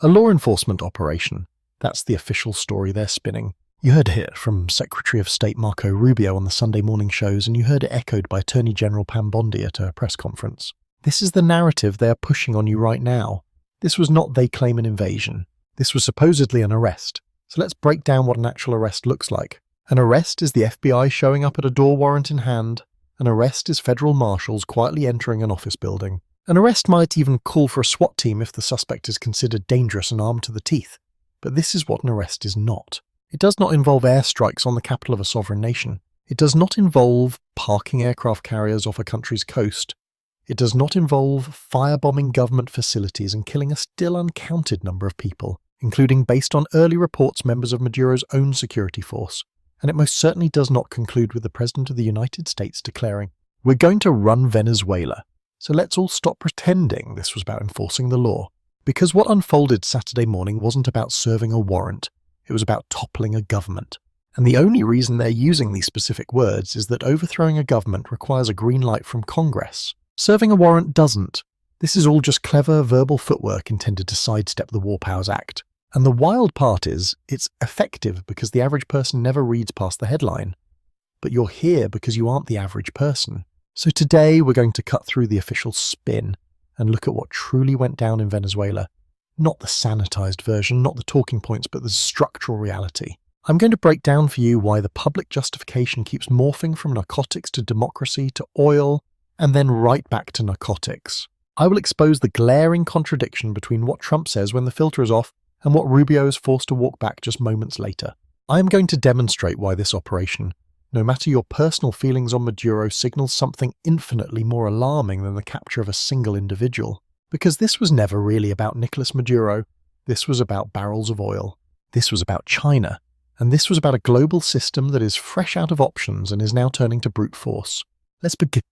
A law enforcement operation. That's the official story they're spinning. You heard it from Secretary of State Marco Rubio on the Sunday morning shows, and you heard it echoed by Attorney General Pam Bondi at a press conference. This is the narrative they are pushing on you right now. This was not, they claim, an invasion. This was supposedly an arrest. So let's break down what an actual arrest looks like. An arrest is the FBI showing up at a door warrant in hand. An arrest is federal marshals quietly entering an office building. An arrest might even call for a SWAT team if the suspect is considered dangerous and armed to the teeth. But this is what an arrest is not. It does not involve airstrikes on the capital of a sovereign nation. It does not involve parking aircraft carriers off a country's coast. It does not involve firebombing government facilities and killing a still uncounted number of people, including, based on early reports, members of Maduro's own security force. And it most certainly does not conclude with the President of the United States declaring, "We're going to run Venezuela. So let's all stop pretending this was about enforcing the law." Because what unfolded Saturday morning wasn't about serving a warrant. It was about toppling a government. And the only reason they're using these specific words is that overthrowing a government requires a green light from Congress. Serving a warrant doesn't. This is all just clever verbal footwork intended to sidestep the War Powers Act. And the wild part is, it's effective because the average person never reads past the headline. But you're here because you aren't the average person. So today we're going to cut through the official spin and look at what truly went down in Venezuela. Not the sanitized version, not the talking points, but the structural reality. I'm going to break down for you why the public justification keeps morphing from narcotics to democracy to oil, and then right back to narcotics. I will expose the glaring contradiction between what Trump says when the filter is off and what Rubio is forced to walk back just moments later. I am going to demonstrate why this operation, no matter your personal feelings on Maduro, signals something infinitely more alarming than the capture of a single individual. Because this was never really about Nicolas Maduro. This was about barrels of oil. This was about China. And this was about a global system that is fresh out of options and is now turning to brute force. Let's begin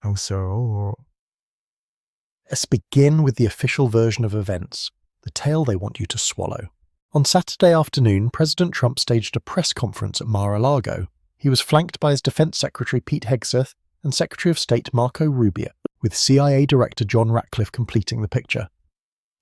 with the official version of events, the tale they want you to swallow. On Saturday afternoon, President Trump staged a press conference at Mar-a-Lago. He was flanked by his Defense Secretary Pete Hegseth and Secretary of State Marco Rubio, with CIA Director John Ratcliffe completing the picture.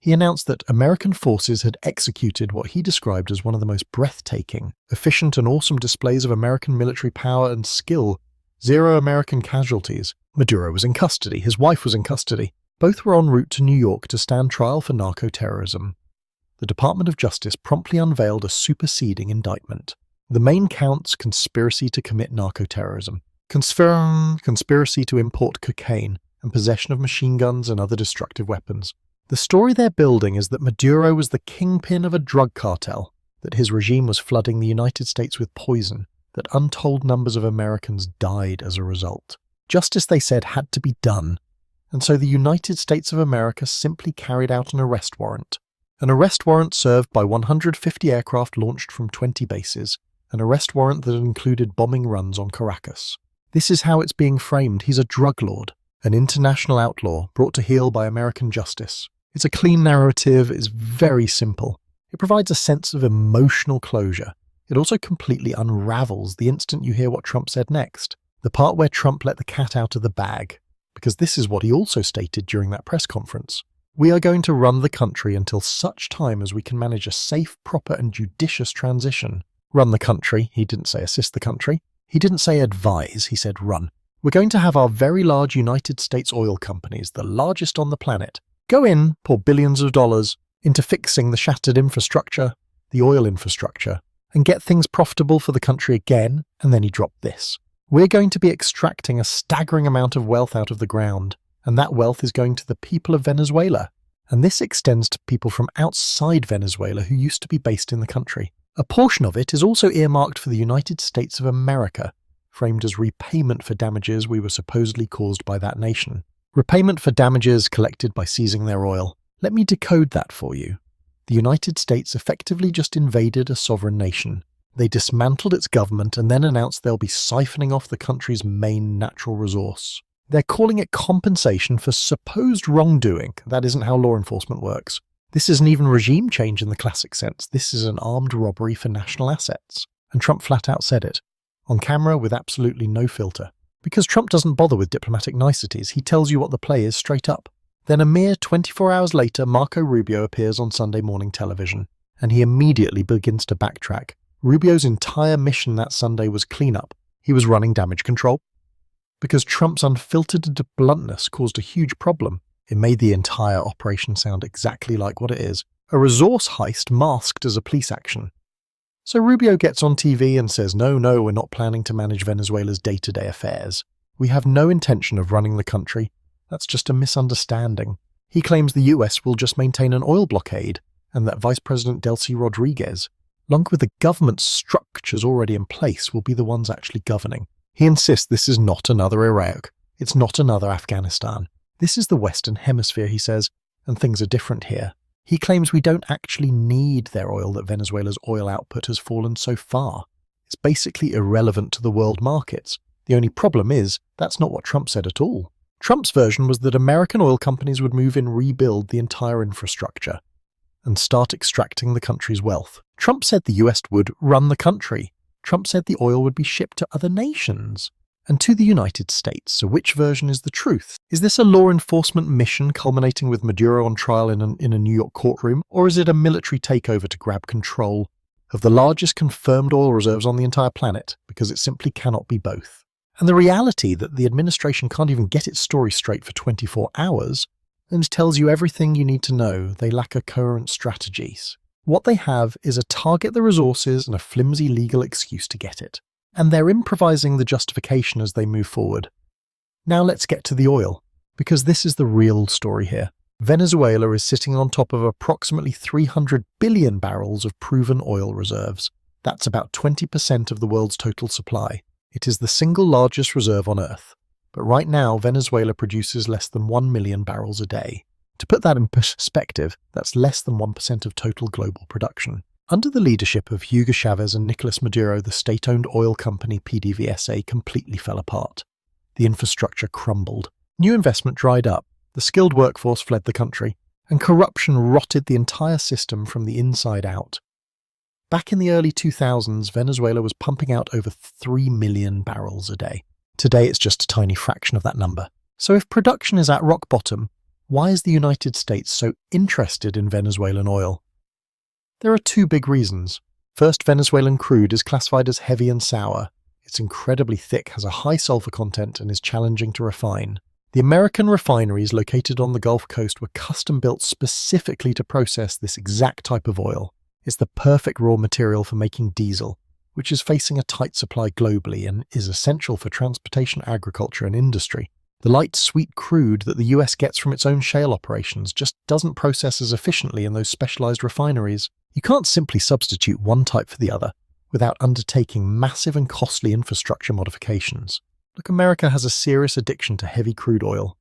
He announced that American forces had executed what he described as one of the most breathtaking, efficient and awesome displays of American military power and skill. 0 American casualties. Maduro was in custody. His wife was in custody. Both were en route to New York to stand trial for narco-terrorism. The Department of Justice promptly unveiled a superseding indictment. The main counts: conspiracy to commit narco-terrorism, conspiracy to import cocaine, and possession of machine guns and other destructive weapons. The story they're building is that Maduro was the kingpin of a drug cartel, that his regime was flooding the United States with poison, that untold numbers of Americans died as a result. Justice, they said, had to be done, and so the United States of America simply carried out an arrest warrant. An arrest warrant served by 150 aircraft launched from 20 bases, an arrest warrant that included bombing runs on Caracas. This is how it's being framed. He's a drug lord, an international outlaw brought to heel by American justice. It's a clean narrative, it's very simple. It provides a sense of emotional closure. It also completely unravels the instant you hear what Trump said next, the part where Trump let the cat out of the bag, because this is what he also stated during that press conference. We are going to run the country until such time as we can manage a safe, proper and judicious transition. Run the country, he didn't say assist the country. He didn't say advise, he said run. We're going to have our very large United States oil companies, the largest on the planet, go in, pour billions of dollars into fixing the shattered infrastructure, the oil infrastructure, and get things profitable for the country again, and then he dropped this. We're going to be extracting a staggering amount of wealth out of the ground, and that wealth is going to the people of Venezuela. And this extends to people from outside Venezuela who used to be based in the country. A portion of it is also earmarked for the United States of America, framed as repayment for damages we were supposedly caused by that nation. Repayment for damages collected by seizing their oil. Let me decode that for you. The United States effectively just invaded a sovereign nation. They dismantled its government and then announced they'll be siphoning off the country's main natural resource. They're calling it compensation for supposed wrongdoing. That isn't how law enforcement works. This isn't even regime change in the classic sense. This is an armed robbery for national assets. And Trump flat out said it. On camera with absolutely no filter. Because Trump doesn't bother with diplomatic niceties, he tells you what the play is straight up. Then a mere 24 hours later, Marco Rubio appears on Sunday morning television, and he immediately begins to backtrack. Rubio's entire mission that Sunday was cleanup. He was running damage control. Because Trump's unfiltered bluntness caused a huge problem. It made the entire operation sound exactly like what it is, a resource heist masked as a police action. So Rubio gets on TV and says, no, we're not planning to manage Venezuela's day-to-day affairs. We have no intention of running the country. That's just a misunderstanding. He claims the US will just maintain an oil blockade, and that Vice President Delcy Rodriguez, along with the government structures already in place, will be the ones actually governing. He insists this is not another Iraq. It's not another Afghanistan. This is the Western Hemisphere, he says, and things are different here. He claims we don't actually need their oil, that Venezuela's oil output has fallen so far. It's basically irrelevant to the world markets. The only problem is, that's not what Trump said at all. Trump's version was that American oil companies would move in, rebuild the entire infrastructure, and start extracting the country's wealth. Trump said the US would run the country. Trump said the oil would be shipped to other nations and to the United States. So which version is the truth? Is this a law enforcement mission culminating with Maduro on trial in a New York courtroom, or is it a military takeover to grab control of the largest confirmed oil reserves on the entire planet? Because it simply cannot be both. And the reality that the administration can't even get its story straight for 24 hours and tells you everything you need to know. They lack a coherent strategies. What they have is a target the resources and a flimsy legal excuse to get it. And they're improvising the justification as they move forward. Now let's get to the oil, because this is the real story here. Venezuela is sitting on top of approximately 300 billion barrels of proven oil reserves. That's about 20% of the world's total supply. It is the single largest reserve on Earth. But right now, Venezuela produces less than 1 million barrels a day. To put that in perspective, that's less than 1% of total global production. Under the leadership of Hugo Chavez and Nicolas Maduro, the state-owned oil company PDVSA completely fell apart. The infrastructure crumbled. New investment dried up. The skilled workforce fled the country. And corruption rotted the entire system from the inside out. Back in the early 2000s, Venezuela was pumping out over 3 million barrels a day. Today, it's just a tiny fraction of that number. So if production is at rock bottom, why is the United States so interested in Venezuelan oil? There are two big reasons. First, Venezuelan crude is classified as heavy and sour. It's incredibly thick, has a high sulfur content, and is challenging to refine. The American refineries located on the Gulf Coast were custom-built specifically to process this exact type of oil. It's the perfect raw material for making diesel, which is facing a tight supply globally and is essential for transportation, agriculture, and industry. The light, sweet crude that the US gets from its own shale operations just doesn't process as efficiently in those specialized refineries. You can't simply substitute one type for the other without undertaking massive and costly infrastructure modifications. Look, America has a serious addiction to heavy crude oil.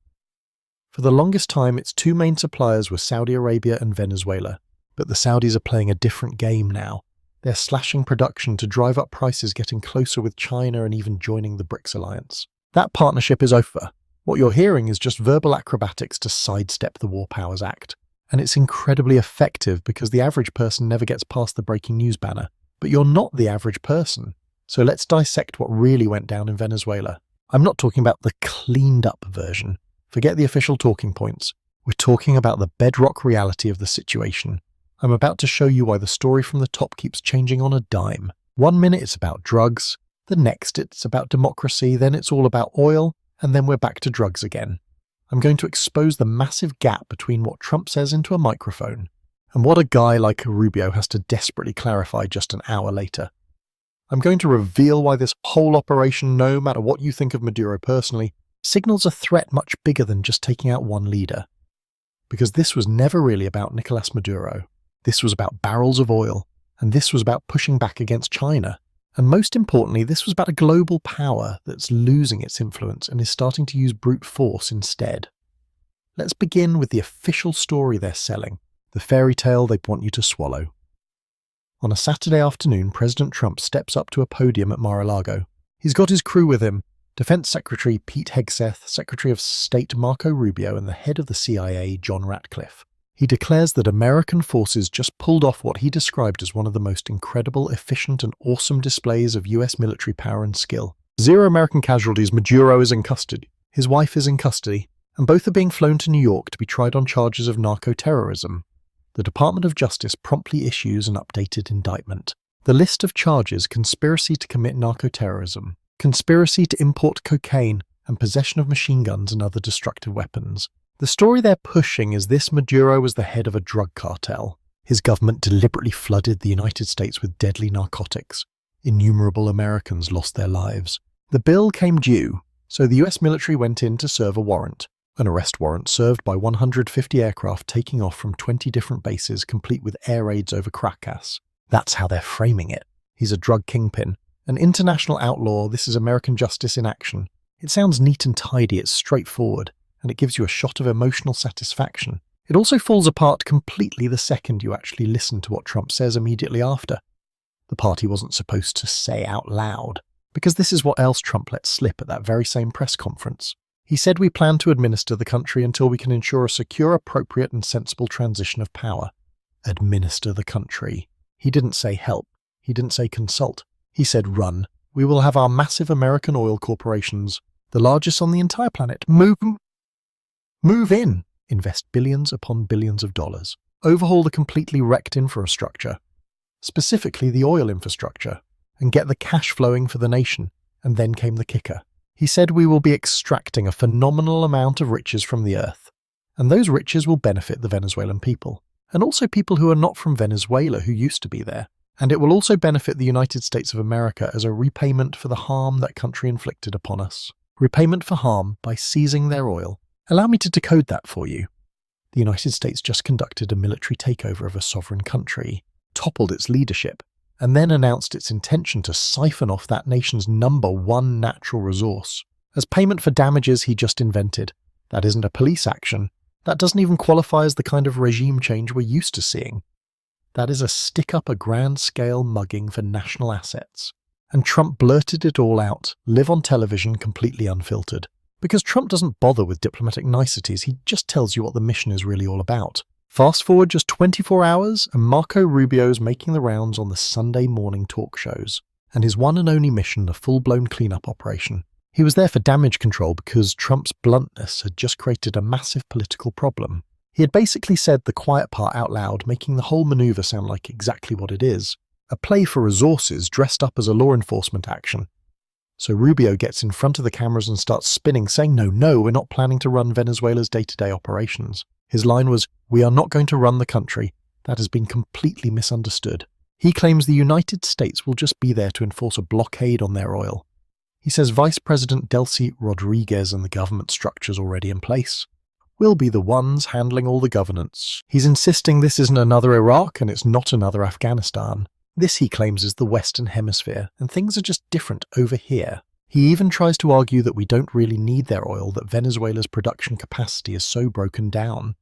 For the longest time, its two main suppliers were Saudi Arabia and Venezuela. But the Saudis are playing a different game now. They're slashing production to drive up prices, getting closer with China and even joining the BRICS alliance. That partnership is over. What you're hearing is just verbal acrobatics to sidestep the War Powers Act. And it's incredibly effective because the average person never gets past the breaking news banner. But you're not the average person. So let's dissect what really went down in Venezuela. I'm not talking about the cleaned up version. Forget the official talking points. We're talking about the bedrock reality of the situation. I'm about to show you why the story from the top keeps changing on a dime. 1 minute it's about drugs, the next it's about democracy, then it's all about oil, and then we're back to drugs again. I'm going to expose the massive gap between what Trump says into a microphone and what a guy like Rubio has to desperately clarify just an hour later. I'm going to reveal why this whole operation, no matter what you think of Maduro personally, signals a threat much bigger than just taking out one leader. Because this was never really about Nicolas Maduro. This was about barrels of oil, and this was about pushing back against China. And most importantly, this was about a global power that's losing its influence and is starting to use brute force instead. Let's begin with the official story they're selling, the fairy tale they want you to swallow. On a Saturday afternoon, President Trump steps up to a podium at Mar-a-Lago. He's got his crew with him, Defense Secretary Pete Hegseth, Secretary of State Marco Rubio, and the head of the CIA, John Ratcliffe. He declares that American forces just pulled off what he described as one of the most incredible, efficient, and awesome displays of US military power and skill. 0 American casualties. Maduro is in custody. His wife is in custody. and both are being flown to New York to be tried on charges of narco-terrorism. The Department of Justice promptly issues an updated indictment. The list of charges: conspiracy to commit narco-terrorism, conspiracy to import cocaine, and possession of machine guns and other destructive weapons. The story they're pushing is this: Maduro was the head of a drug cartel. His government deliberately flooded the United States with deadly narcotics. Innumerable Americans lost their lives. The bill came due, so the US military went in to serve a warrant. An arrest warrant served by 150 aircraft taking off from 20 different bases, complete with air raids over Caracas. That's how they're framing it. He's a drug kingpin, an international outlaw. This is American justice in action. It sounds neat and tidy, it's straightforward, and it gives you a shot of emotional satisfaction. It also falls apart completely the second you actually listen to what Trump says immediately after. The part he wasn't supposed to say out loud, because this is what else Trump let slip at that very same press conference. He said, "We plan to administer the country until we can ensure a secure, appropriate and sensible transition of power." Administer the country. He didn't say help. He didn't say consult. He said run. We will have our massive American oil corporations, the largest on the entire planet, move in, invest billions upon billions of dollars, overhaul the completely wrecked infrastructure, specifically the oil infrastructure, and get the cash flowing for the nation. And then came the kicker. He said we will be extracting a phenomenal amount of riches from the earth, and those riches will benefit the Venezuelan people, and also people who are not from Venezuela who used to be there. And it will also benefit the United States of America as a repayment for the harm that country inflicted upon us. Repayment for harm by seizing their oil. Allow me to decode that for you. The United States just conducted a military takeover of a sovereign country, toppled its leadership, and then announced its intention to siphon off that nation's #1 natural resource as payment for damages he just invented. That isn't a police action. That doesn't even qualify as the kind of regime change we're used to seeing. That is a stick-up, a grand-scale mugging for national assets. And Trump blurted it all out, live on television, completely unfiltered. Because Trump doesn't bother with diplomatic niceties, he just tells you what the mission is really all about. Fast forward just 24 hours, and Marco Rubio's making the rounds on the Sunday morning talk shows, and his one and only mission, a full-blown cleanup operation. He was there for damage control because Trump's bluntness had just created a massive political problem. He had basically said the quiet part out loud, making the whole maneuver sound like exactly what it is. A play for resources dressed up as a law enforcement action. So Rubio gets in front of the cameras and starts spinning, saying, no, we're not planning to run Venezuela's day-to-day operations. His line was, "We are not going to run the country." That has been completely misunderstood. He claims the United States will just be there to enforce a blockade on their oil. He says Vice President Delcy Rodriguez and the government structures already in place will be the ones handling all the governance. He's insisting this isn't another Iraq and it's not another Afghanistan. This, he claims, is the Western Hemisphere, and things are just different over here. He even tries to argue that we don't really need their oil, that Venezuela's production capacity is so broken down.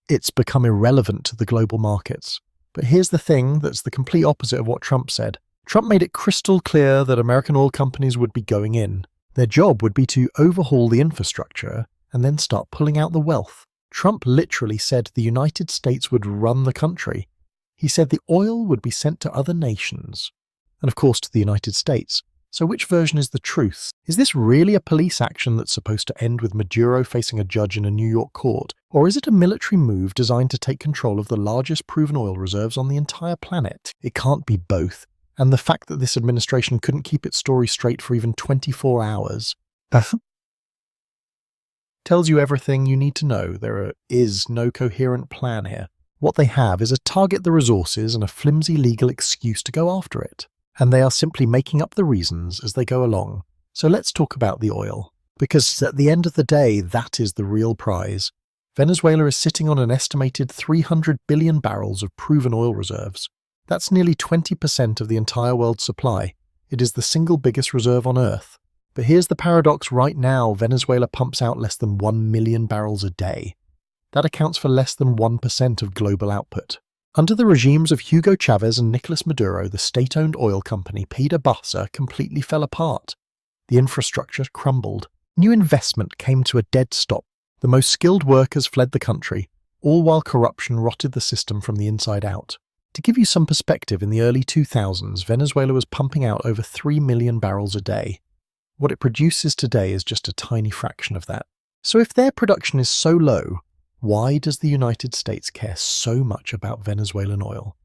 It's become irrelevant to the global markets. But here's the thing that's the complete opposite of what Trump said. Trump made it crystal clear that American oil companies would be going in. Their job would be to overhaul the infrastructure and then start pulling out the wealth. Trump literally said the United States would run the country. He said the oil would be sent to other nations, and of course to the United States. So which version is the truth? Is this really a police action that's supposed to end with Maduro facing a judge in a New York court? Or is it a military move designed to take control of the largest proven oil reserves on the entire planet? It can't be both. And the fact that this administration couldn't keep its story straight for even 24 hours tells you everything you need to know. There is no coherent plan here. What they have is a target the resources and a flimsy legal excuse to go after it. And they are simply making up the reasons as they go along. So let's talk about the oil. Because at the end of the day, that is the real prize. Venezuela is sitting on an estimated 300 billion barrels of proven oil reserves. That's nearly 20% of the entire world's supply. It is the single biggest reserve on Earth. But here's the paradox: right now, Venezuela pumps out less than 1 million barrels a day. That accounts for less than 1% of global output. Under the regimes of Hugo Chavez and Nicolas Maduro, the state-owned oil company PDVSA completely fell apart. The infrastructure crumbled. New investment came to a dead stop. The most skilled workers fled the country, all while corruption rotted the system from the inside out. To give you some perspective, in the early 2000s, Venezuela was pumping out over 3 million barrels a day. What it produces today is just a tiny fraction of that. So if their production is so low, why does the United States care so much about Venezuelan oil?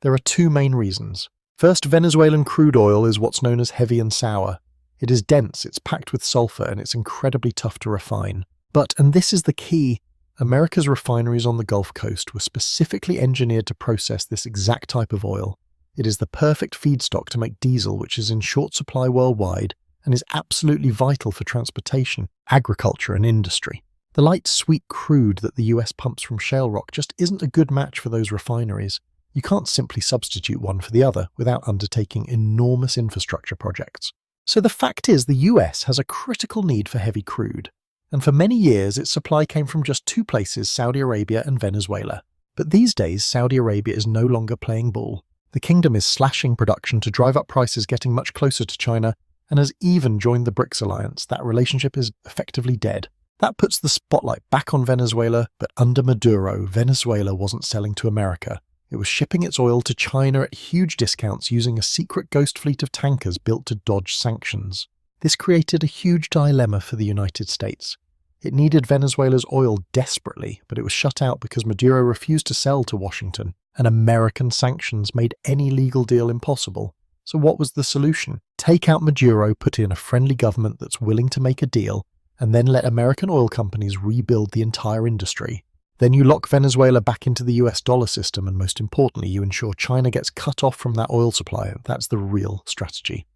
There are two main reasons. First, Venezuelan crude oil is what's known as heavy and sour. It is dense, it's packed with sulfur, and it's incredibly tough to refine. But, and this is the key, America's refineries on the Gulf Coast were specifically engineered to process this exact type of oil. It is the perfect feedstock to make diesel, which is in short supply worldwide and is absolutely vital for transportation, agriculture, and industry. The light, sweet crude that the US pumps from shale rock just isn't a good match for those refineries. You can't simply substitute one for the other without undertaking enormous infrastructure projects. So the fact is the US has a critical need for heavy crude. And for many years its supply came from just two places, Saudi Arabia and Venezuela. But these days Saudi Arabia is no longer playing ball. The kingdom is slashing production to drive up prices, getting much closer to China, and has even joined the BRICS alliance. That relationship is effectively dead. That puts the spotlight back on Venezuela, but under Maduro, Venezuela wasn't selling to America. It was shipping its oil to China at huge discounts using a secret ghost fleet of tankers built to dodge sanctions. This created a huge dilemma for the United States. It needed Venezuela's oil desperately, but it was shut out because Maduro refused to sell to Washington, and American sanctions made any legal deal impossible. So what was the solution? Take out Maduro, put in a friendly government that's willing to make a deal, and then let American oil companies rebuild the entire industry. Then you lock Venezuela back into the US dollar system, and most importantly, you ensure China gets cut off from that oil supply. That's the real strategy.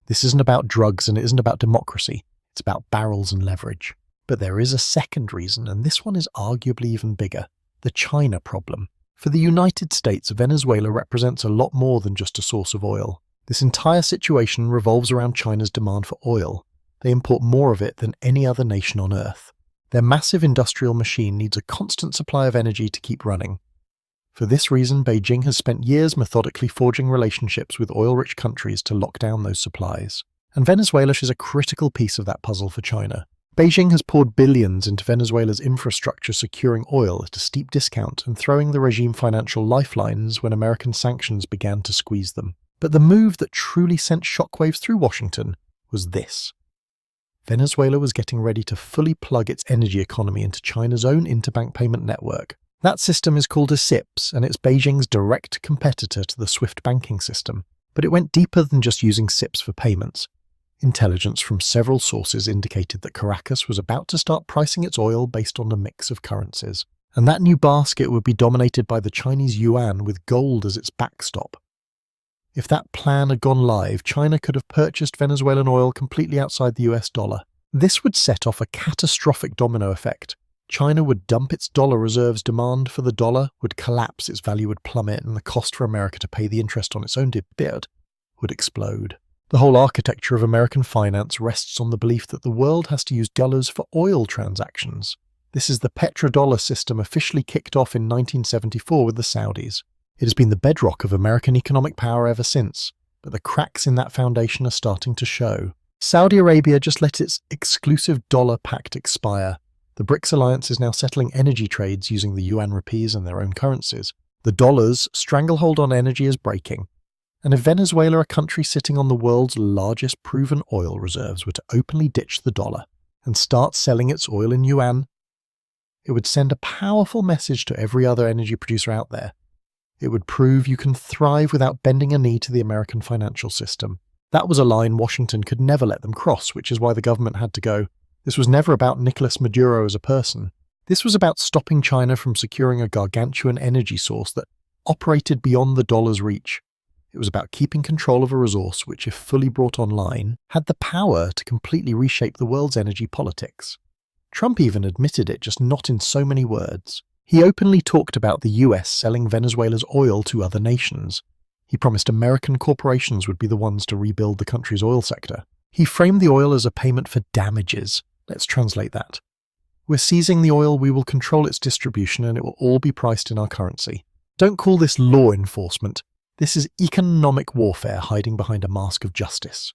This isn't about drugs and it isn't about democracy. It's about barrels and leverage. But there is a second reason, and this one is arguably even bigger. The China problem. For the United States, Venezuela represents a lot more than just a source of oil. This entire situation revolves around China's demand for oil. They import more of it than any other nation on Earth. Their massive industrial machine needs a constant supply of energy to keep running. For this reason, Beijing has spent years methodically forging relationships with oil-rich countries to lock down those supplies. And Venezuela is a critical piece of that puzzle for China. Beijing has poured billions into Venezuela's infrastructure, securing oil at a steep discount and throwing the regime financial lifelines when American sanctions began to squeeze them. But the move that truly sent shockwaves through Washington was this. Venezuela was getting ready to fully plug its energy economy into China's own interbank payment network. That system is called a SIPS, and it's Beijing's direct competitor to the SWIFT banking system. But it went deeper than just using SIPS for payments. Intelligence from several sources indicated that Caracas was about to start pricing its oil based on a mix of currencies. And that new basket would be dominated by the Chinese yuan, with gold as its backstop. If that plan had gone live, China could have purchased Venezuelan oil completely outside the US dollar. This would set off a catastrophic domino effect. China would dump its dollar reserves, demand for the dollar would collapse, its value would plummet, and the cost for America to pay the interest on its own debt would explode. The whole architecture of American finance rests on the belief that the world has to use dollars for oil transactions. This is the petrodollar system, officially kicked off in 1974 with the Saudis. It has been the bedrock of American economic power ever since, but the cracks in that foundation are starting to show. Saudi Arabia just let its exclusive dollar pact expire. The BRICS alliance is now settling energy trades using the yuan rupees and their own currencies. The dollar's stranglehold on energy is breaking. And if Venezuela, a country sitting on the world's largest proven oil reserves, were to openly ditch the dollar and start selling its oil in yuan, it would send a powerful message to every other energy producer out there. It would prove you can thrive without bending a knee to the American financial system. That was a line Washington could never let them cross, which is why the government had to go. This was never about Nicolas Maduro as a person. This was about stopping China from securing a gargantuan energy source that operated beyond the dollar's reach. It was about keeping control of a resource which, if fully brought online, had the power to completely reshape the world's energy politics. Trump even admitted it, just not in so many words. He openly talked about the US selling Venezuela's oil to other nations. He promised American corporations would be the ones to rebuild the country's oil sector. He framed the oil as a payment for damages. Let's translate that. We're seizing the oil, we will control its distribution, and it will all be priced in our currency. Don't call this law enforcement. This is economic warfare hiding behind a mask of justice.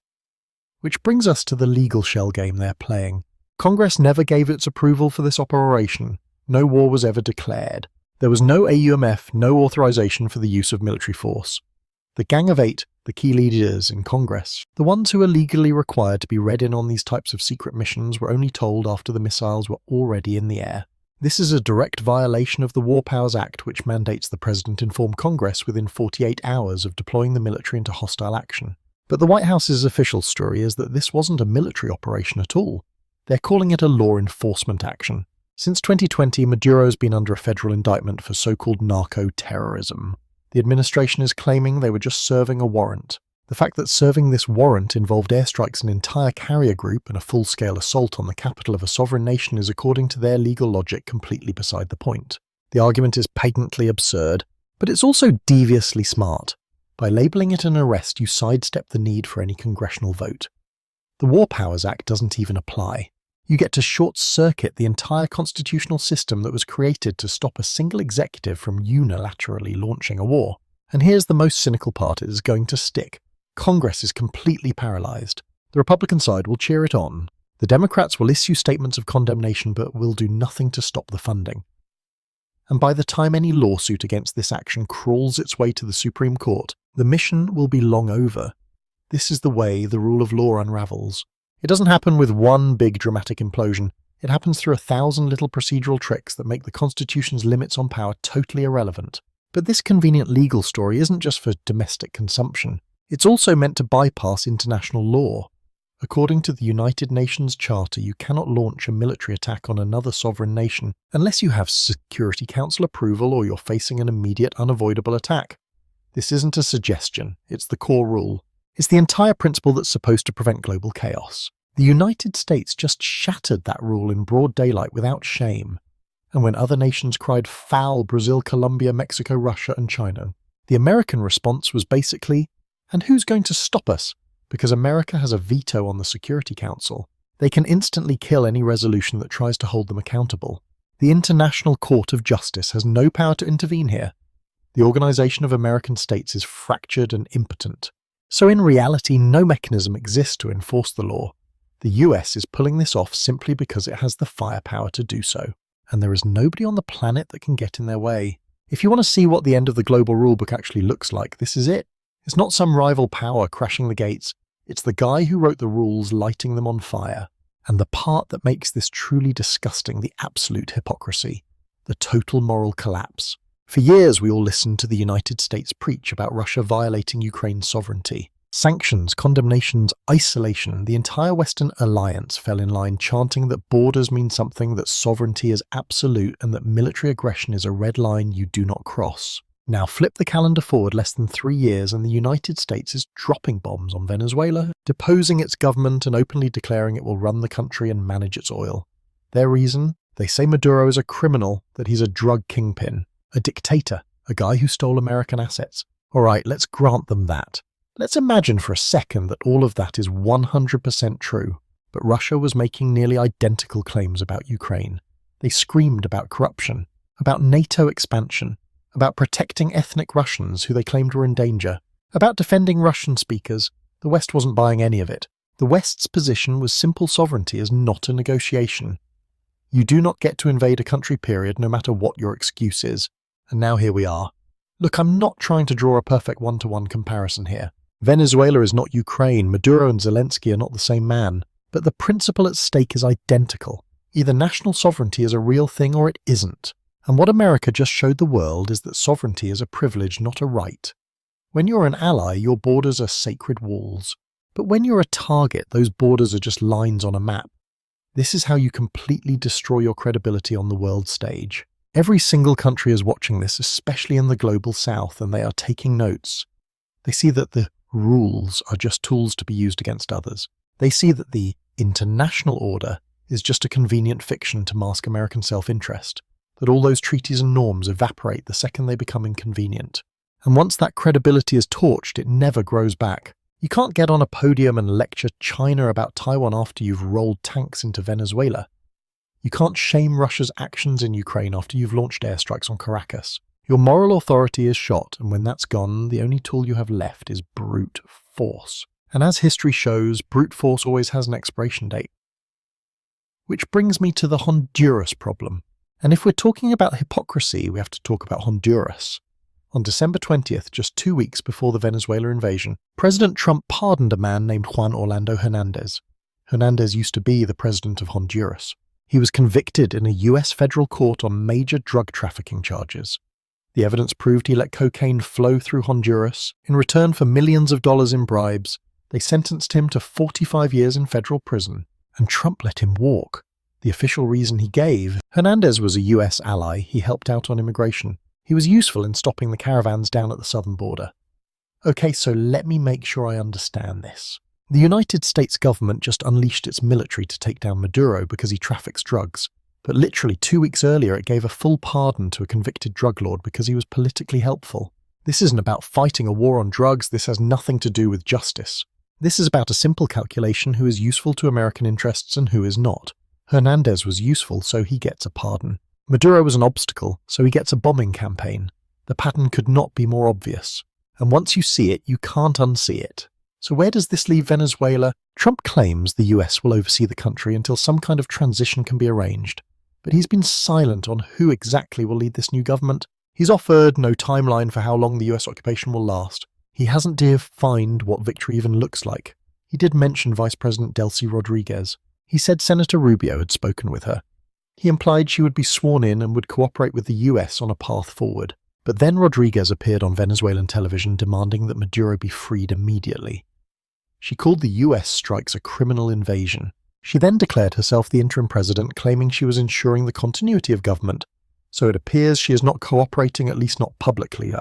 Which brings us to the legal shell game they're playing. Congress never gave its approval for this operation. No war was ever declared. There was no AUMF, no authorization for the use of military force. The Gang of Eight, the key leaders in Congress, the ones who are legally required to be read in on these types of secret missions, were only told after the missiles were already in the air. This is a direct violation of the War Powers Act, which mandates the president inform Congress within 48 hours of deploying the military into hostile action. But the White House's official story is that this wasn't a military operation at all. They're calling it a law enforcement action. Since 2020, Maduro's been under a federal indictment for so-called narco-terrorism. The administration is claiming they were just serving a warrant. The fact that serving this warrant involved airstrikes an entire carrier group and a full-scale assault on the capital of a sovereign nation is, according to their legal logic, completely beside the point. The argument is patently absurd, but it's also deviously smart. By labelling it an arrest, you sidestep the need for any congressional vote. The War Powers Act doesn't even apply. You get to short-circuit the entire constitutional system that was created to stop a single executive from unilaterally launching a war. And here's the most cynical part: it is going to stick. Congress is completely paralysed. The Republican side will cheer it on. The Democrats will issue statements of condemnation but will do nothing to stop the funding. And by the time any lawsuit against this action crawls its way to the Supreme Court, the mission will be long over. This is the way the rule of law unravels. It doesn't happen with one big dramatic implosion. It happens through 1,000 little procedural tricks that make the Constitution's limits on power totally irrelevant. But this convenient legal story isn't just for domestic consumption. It's also meant to bypass international law. According to the United Nations Charter, you cannot launch a military attack on another sovereign nation unless you have Security Council approval or you're facing an immediate, unavoidable attack. This isn't a suggestion, it's the core rule. It's the entire principle that's supposed to prevent global chaos. The United States just shattered that rule in broad daylight without shame. And when other nations cried foul, Brazil, Colombia, Mexico, Russia and China, the American response was basically, and who's going to stop us? Because America has a veto on the Security Council. They can instantly kill any resolution that tries to hold them accountable. The International Court of Justice has no power to intervene here. The Organization of American States is fractured and impotent. So in reality, no mechanism exists to enforce the law. The US is pulling this off simply because it has the firepower to do so. And there is nobody on the planet that can get in their way. If you want to see what the end of the global rulebook actually looks like, this is it. It's not some rival power crashing the gates. It's the guy who wrote the rules lighting them on fire. And the part that makes this truly disgusting, the absolute hypocrisy, the total moral collapse. For years we all listened to the United States preach about Russia violating Ukraine's sovereignty. Sanctions, condemnations, isolation, the entire Western alliance fell in line chanting that borders mean something, that sovereignty is absolute, and that military aggression is a red line you do not cross. Now flip the calendar forward less than 3 years and the United States is dropping bombs on Venezuela, deposing its government and openly declaring it will run the country and manage its oil. Their reason? They say Maduro is a criminal, that he's a drug kingpin, a dictator, a guy who stole American assets. Alright, let's grant them that. Let's imagine for a second that all of that is 100% true, but Russia was making nearly identical claims about Ukraine. They screamed about corruption, about NATO expansion, about protecting ethnic Russians who they claimed were in danger, about defending Russian speakers. The West wasn't buying any of it. The West's position was simple sovereignty is not a negotiation. You do not get to invade a country, period, no matter what your excuse is. And now here we are. Look, I'm not trying to draw a perfect one-to-one comparison here. Venezuela is not Ukraine, Maduro and Zelensky are not the same man. But the principle at stake is identical. Either national sovereignty is a real thing or it isn't. And what America just showed the world is that sovereignty is a privilege, not a right. When you're an ally, your borders are sacred walls. But when you're a target, those borders are just lines on a map. This is how you completely destroy your credibility on the world stage. Every single country is watching this, especially in the global south, and they are taking notes. They see that the rules are just tools to be used against others. They see that the international order is just a convenient fiction to mask American self-interest. That all those treaties and norms evaporate the second they become inconvenient. And once that credibility is torched, it never grows back. You can't get on a podium and lecture China about Taiwan after you've rolled tanks into Venezuela. You can't shame Russia's actions in Ukraine after you've launched airstrikes on Caracas. Your moral authority is shot, and when that's gone, the only tool you have left is brute force. And as history shows, brute force always has an expiration date. Which brings me to the Honduras problem. And if we're talking about hypocrisy, we have to talk about Honduras. On December 20th, just 2 weeks before the Venezuela invasion, President Trump pardoned a man named Juan Orlando Hernandez. Hernandez used to be the president of Honduras. He was convicted in a US federal court on major drug trafficking charges. The evidence proved he let cocaine flow through Honduras. In return for millions of dollars in bribes, they sentenced him to 45 years in federal prison, and Trump let him walk. The official reason he gave: Hernandez was a US ally. He helped out on immigration. He was useful in stopping the caravans down at the southern border. Okay, so let me make sure I understand this. The United States government just unleashed its military to take down Maduro because he traffics drugs. But literally 2 weeks earlier, it gave a full pardon to a convicted drug lord because he was politically helpful. This isn't about fighting a war on drugs. This has nothing to do with justice. This is about a simple calculation: who is useful to American interests and who is not. Hernandez was useful, so he gets a pardon. Maduro was an obstacle, so he gets a bombing campaign. The pattern could not be more obvious. And once you see it, you can't unsee it. So where does this leave Venezuela? Trump claims the US will oversee the country until some kind of transition can be arranged. But he's been silent on who exactly will lead this new government. He's offered no timeline for how long the US occupation will last. He hasn't defined what victory even looks like. He did mention Vice President Delcy Rodriguez. He said Senator Rubio had spoken with her. He implied she would be sworn in and would cooperate with the US on a path forward. But then Rodriguez appeared on Venezuelan television demanding that Maduro be freed immediately. She called the US strikes a criminal invasion. She then declared herself the interim president, claiming she was ensuring the continuity of government. So it appears she is not cooperating, at least not publicly.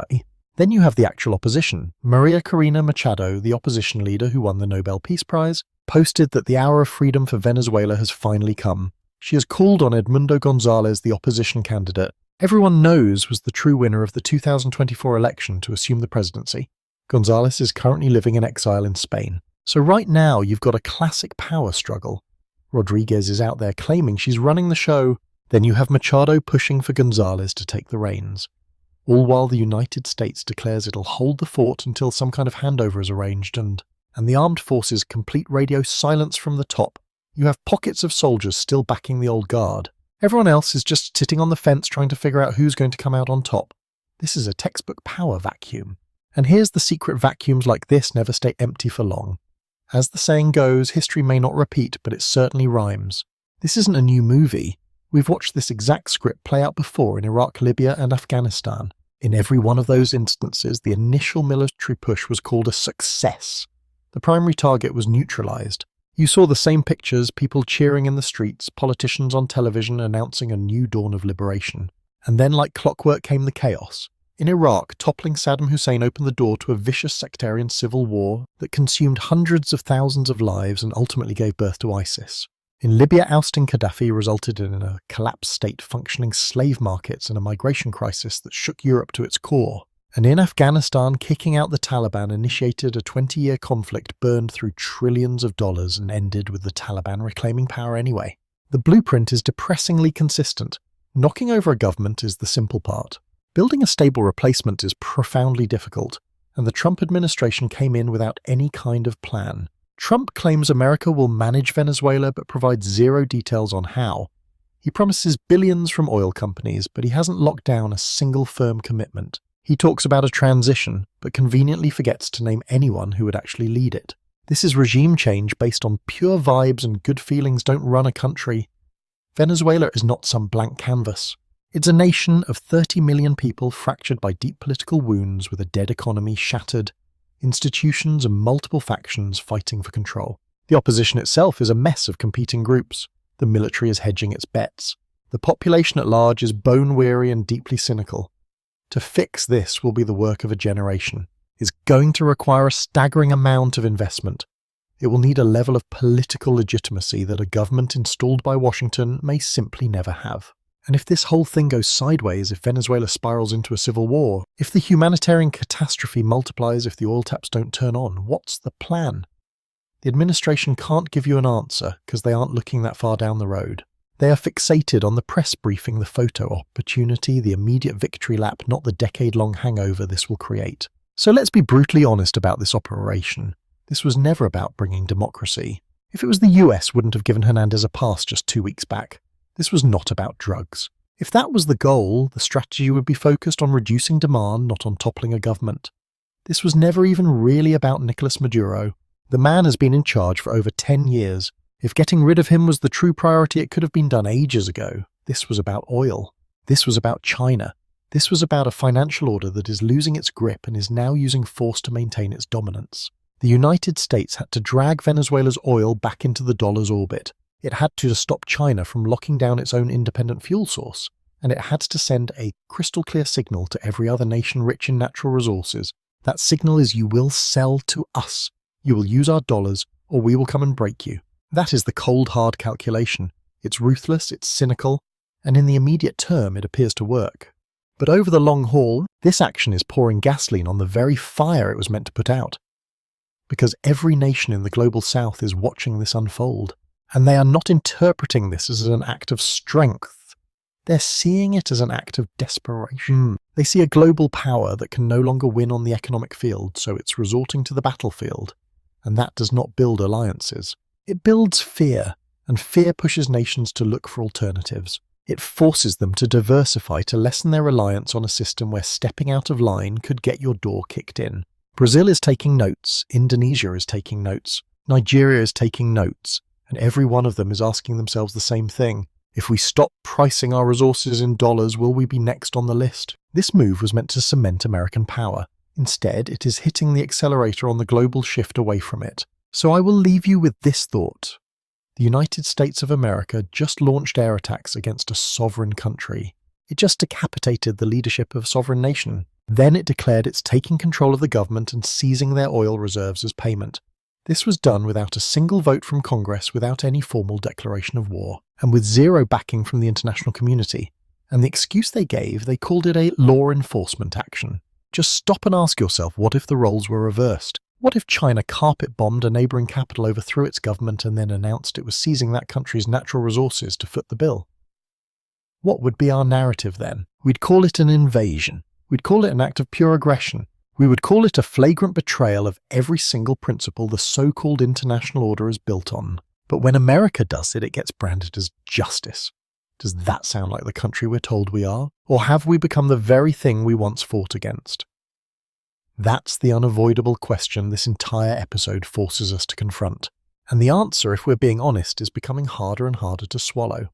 Then you have the actual opposition. Maria Corina Machado, the opposition leader who won the Nobel Peace Prize, posted that the hour of freedom for Venezuela has finally come. She has called on Edmundo Gonzalez, the opposition candidate everyone knows was the true winner of the 2024 election, to assume the presidency. Gonzalez is currently living in exile in Spain. So right now you've got a classic power struggle. Rodriguez is out there claiming she's running the show. Then you have Machado pushing for Gonzalez to take the reins. All while the United States declares it'll hold the fort until some kind of handover is arranged, and the armed forces complete radio silence from the top. You have pockets of soldiers still backing the old guard. Everyone else is just sitting on the fence trying to figure out who's going to come out on top. This is a textbook power vacuum. And here's the secret: vacuums like this never stay empty for long. As the saying goes, history may not repeat, but it certainly rhymes. This isn't a new movie. We've watched this exact script play out before in Iraq, Libya, and Afghanistan. In every one of those instances, the initial military push was called a success. The primary target was neutralized. You saw the same pictures, people cheering in the streets, politicians on television announcing a new dawn of liberation. And then, like clockwork, came the chaos. In Iraq, toppling Saddam Hussein opened the door to a vicious sectarian civil war that consumed hundreds of thousands of lives and ultimately gave birth to ISIS. In Libya, ousting Gaddafi resulted in a collapsed state, functioning slave markets, and a migration crisis that shook Europe to its core. And in Afghanistan, kicking out the Taliban initiated a 20-year conflict burned through trillions of dollars and ended with the Taliban reclaiming power anyway. The blueprint is depressingly consistent. Knocking over a government is the simple part. Building a stable replacement is profoundly difficult, and the Trump administration came in without any kind of plan. Trump claims America will manage Venezuela but provides zero details on how. He promises billions from oil companies, but he hasn't locked down a single firm commitment. He talks about a transition, but conveniently forgets to name anyone who would actually lead it. This is regime change based on pure vibes, and good feelings don't run a country. Venezuela is not some blank canvas. It's a nation of 30 million people fractured by deep political wounds, with a dead economy, shattered institutions, and multiple factions fighting for control. The opposition itself is a mess of competing groups. The military is hedging its bets. The population at large is bone-weary and deeply cynical. To fix this will be the work of a generation. It's going to require a staggering amount of investment. It will need a level of political legitimacy that a government installed by Washington may simply never have. And if this whole thing goes sideways, if Venezuela spirals into a civil war, if the humanitarian catastrophe multiplies, if the oil taps don't turn on, what's the plan? The administration can't give you an answer because they aren't looking that far down the road. They are fixated on the press briefing, the photo opportunity, the immediate victory lap, not the decade-long hangover this will create. So let's be brutally honest about this operation. This was never about bringing democracy. If it was, the US wouldn't have given Hernandez a pass just 2 weeks back. This was not about drugs. If that was the goal, the strategy would be focused on reducing demand, not on toppling a government. This was never even really about Nicolas Maduro. The man has been in charge for over 10 years. If getting rid of him was the true priority, it could have been done ages ago. This was about oil. This was about China. This was about a financial order that is losing its grip and is now using force to maintain its dominance. The United States had to drag Venezuela's oil back into the dollar's orbit. It had to stop China from locking down its own independent fuel source. And it had to send a crystal clear signal to every other nation rich in natural resources. That signal is, you will sell to us. You will use our dollars, or we will come and break you. That is the cold, hard calculation. It's ruthless, it's cynical, and in the immediate term it appears to work. But over the long haul, this action is pouring gasoline on the very fire it was meant to put out. Because every nation in the global south is watching this unfold, and they are not interpreting this as an act of strength. They're seeing it as an act of desperation. They see a global power that can no longer win on the economic field, so it's resorting to the battlefield. And that does not build alliances. It builds fear, and fear pushes nations to look for alternatives. It forces them to diversify, to lessen their reliance on a system where stepping out of line could get your door kicked in. Brazil is taking notes, Indonesia is taking notes, Nigeria is taking notes, and every one of them is asking themselves the same thing. If we stop pricing our resources in dollars, will we be next on the list? This move was meant to cement American power. Instead, it is hitting the accelerator on the global shift away from it. So I will leave you with this thought. The United States of America just launched air attacks against a sovereign country. It just decapitated the leadership of a sovereign nation. Then it declared it's taking control of the government and seizing their oil reserves as payment. This was done without a single vote from Congress, without any formal declaration of war, and with zero backing from the international community. And the excuse they gave, they called it a law enforcement action. Just stop and ask yourself, what if the roles were reversed? What if China carpet-bombed a neighbouring capital, overthrew its government, and then announced it was seizing that country's natural resources to foot the bill? What would be our narrative then? We'd call it an invasion. We'd call it an act of pure aggression. We would call it a flagrant betrayal of every single principle the so-called international order is built on. But when America does it, it gets branded as justice. Does that sound like the country we're told we are? Or have we become the very thing we once fought against? That's the unavoidable question this entire episode forces us to confront. And the answer, if we're being honest, is becoming harder and harder to swallow.